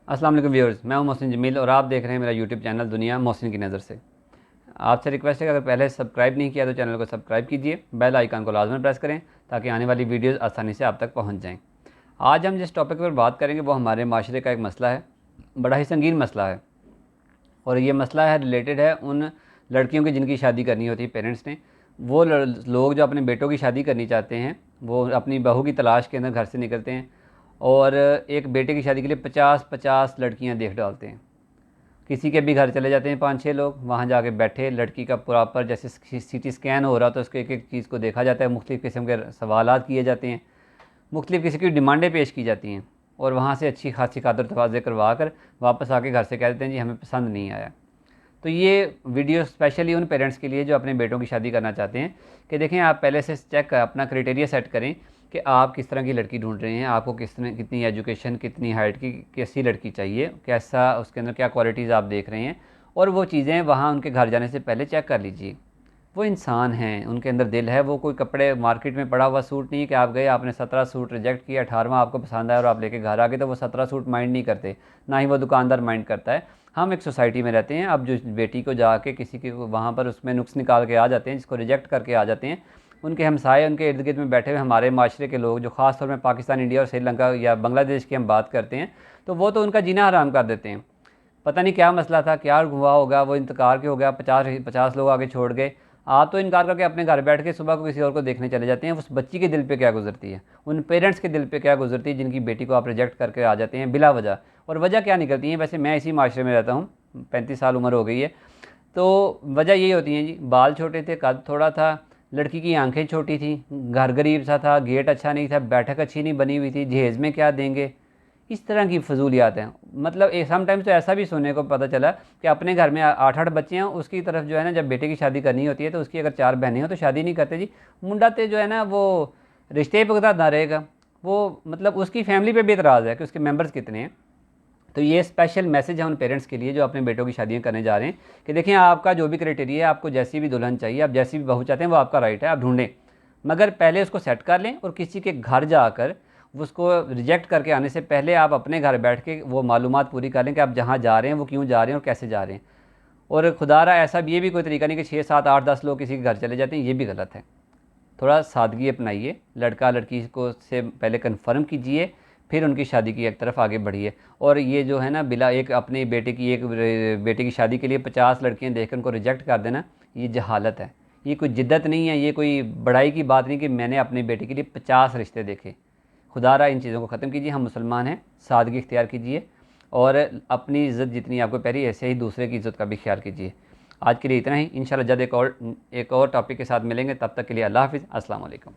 अस्सलाम वालेकुम व्यूअर्स, मैं हूं मोहसिन जमील और आप देख रहे हैं मेरा यूट्यूब चैनल दुनिया मोहसिन की नज़र से। आपसे रिक्वेस्ट है कि अगर पहले सब्सक्राइब नहीं किया तो चैनल को सब्सक्राइब कीजिए, बेल आइकन को लाजमी प्रेस करें ताकि आने वाली वीडियोज़ आसानी से आप तक पहुँच जाएँ। आज हम जिस टॉपिक पर बात करेंगे वो हमारे माशरे का एक मसला है, बड़ा ही संगीन मसला है। और ये मसला है रिलेटेड है उन लड़कियों की जिनकी शादी करनी होती है पेरेंट्स ने। वो लोग जो अपने बेटों की शादी करनी चाहते हैं वो अपनी बहू की तलाश के अंदर घर से निकलते हैं और एक बेटे की शादी के लिए 50-50 लड़कियां देख डालते हैं। किसी के भी घर चले जाते हैं 5-6 लोग, वहाँ जाके बैठे लड़की का प्रॉपर जैसे सीटी स्कैन हो रहा तो उसके एक एक चीज़ को देखा जाता है, मुख्तलिफ़ किस्म के सवालात किए जाते हैं, मुख्तलिफ़ किस्म की डिमांडें पेश की जाती हैं और वहाँ से अच्छी खासी खातर तफाज़े करवा कर वापस आके घर से कह देते हैं जी हमें पसंद नहीं आया। तो ये वीडियो स्पेशली उन पेरेंट्स के लिए जो अपने बेटों की शादी करना चाहते हैं कि देखें आप पहले से चेक अपना क्राइटेरिया सेट करें कि आप किस तरह की लड़की ढूंढ रहे हैं, आपको किस तरह कितनी एजुकेशन, कितनी हाइट की, कैसी लड़की चाहिए, कैसा उसके अंदर क्या क्वालिटीज़ आप देख रहे हैं। और वो चीज़ें वहाँ उनके घर जाने से पहले चेक कर लीजिए। वो इंसान हैं, उनके अंदर दिल है, वो कोई कपड़े मार्केट में पड़ा हुआ सूट नहीं है कि आप गए आपने 17 सूट रिजेक्ट किया, 18वां आपको पसंद आया और आप लेके घर आ गए। तो वो 17 सूट माइंड नहीं करते, ना ही वो दुकानदार माइंड करता है। हम एक सोसाइटी में रहते हैं, अब जो बेटी को जाके किसी के वहाँ पर उसमें नुक्स निकाल के आ जाते हैं, जिसको रिजेक्ट करके आ जाते हैं, उनके हमसाए उनके इर्द गिर्द में बैठे हुए हमारे माशरे के लोग जो ख़ास तौर में पाकिस्तान, इंडिया और श्रीलंका या बांग्लादेश की हम बात करते हैं, तो वो तो उनका जीना हराम कर देते हैं। पता नहीं क्या मसला था, क्या हुआ होगा, वो इंतकार क्यों हो गया, 50 लोग आगे छोड़ गए। आप तो इनकार करके अपने घर बैठ के सुबह को किसी और को देखने चले जाते हैं। उस बच्ची के दिल पे क्या गुजरती है, उन पेरेंट्स के दिल पे क्या गुजरती है जिनकी बेटी को आप रिजेक्ट करके आ जाते हैं बिला वजह। और वजह क्या निकलती है? वैसे मैं इसी माशरे में रहता हूँ, 35 साल उम्र हो गई है, तो वजह यही होती है जी, बाल छोटे थे, कद थोड़ा था, लड़की की आंखें छोटी थी, घर गरीब सा था, गेट अच्छा नहीं था, बैठक अच्छी नहीं बनी हुई थी, जहेज़ में क्या देंगे, इस तरह की फजूलियात हैं। मतलब एक समटाइम्स तो ऐसा भी सुनने को पता चला कि अपने घर में 8-8 बच्चे हैं, उसकी तरफ जो है ना जब बेटे की शादी करनी होती है तो उसकी अगर 4 बहनें हो तो शादी नहीं करते जी। मुंडा तो जो है ना वो रिश्ते पर ना रहेगा, वो मतलब उसकी फैमिली पे भी एतराज़ है कि उसके मेंबर्स कितने हैं। तो ये स्पेशल मैसेज है उन पेरेंट्स के लिए जो अपने बेटों की शादियां करने जा रहे हैं कि देखिए आपका जो भी क्राइटेरिया है, आपको जैसी भी दुल्हन चाहिए, आप जैसी भी बहू चाहते हैं वो आपका राइट है, आप ढूंढें, मगर पहले उसको सेट कर लें और किसी के घर जाकर उसको रिजेक्ट करके आने से पहले आप अपने घर बैठ के वो मालूमात पूरी कर लें कि आप जहाँ जा रहे हैं वो क्यों जा रहे हैं और कैसे जा रहे हैं। और खुदारा ऐसा भी ये भी कोई तरीका नहीं कि 6-7-8-10 लोग किसी के घर चले जाते हैं, ये भी गलत है। थोड़ा सादगी अपनाइए, लड़का लड़की को से पहले कन्फर्म कीजिए, फिर उनकी शादी की एक तरफ आगे बढ़िए। और ये जो है ना बिला एक अपने बेटे की शादी के लिए 50 लड़कियां देखकर उनको रिजेक्ट कर देना, ये जहालत है, ये कोई जिद्दत नहीं है, ये कोई बड़ाई की बात नहीं कि मैंने अपने बेटे के लिए 50 रिश्ते देखे। खुदारा इन चीज़ों को ख़त्म कीजिए, हम मुसलमान हैं, सादगी इख्तियार कीजिए और अपनी इज़्ज़त जितनी आपको प्यारी ऐसे ही दूसरे की इज़्ज़त का भी ख्याल कीजिए। आज के लिए इतना ही, इंशाल्लाह जल्द एक और टॉपिक के साथ मिलेंगे, तब तक के लिए अल्लाह हाफ़िज़, अस्सलाम वालेकुम।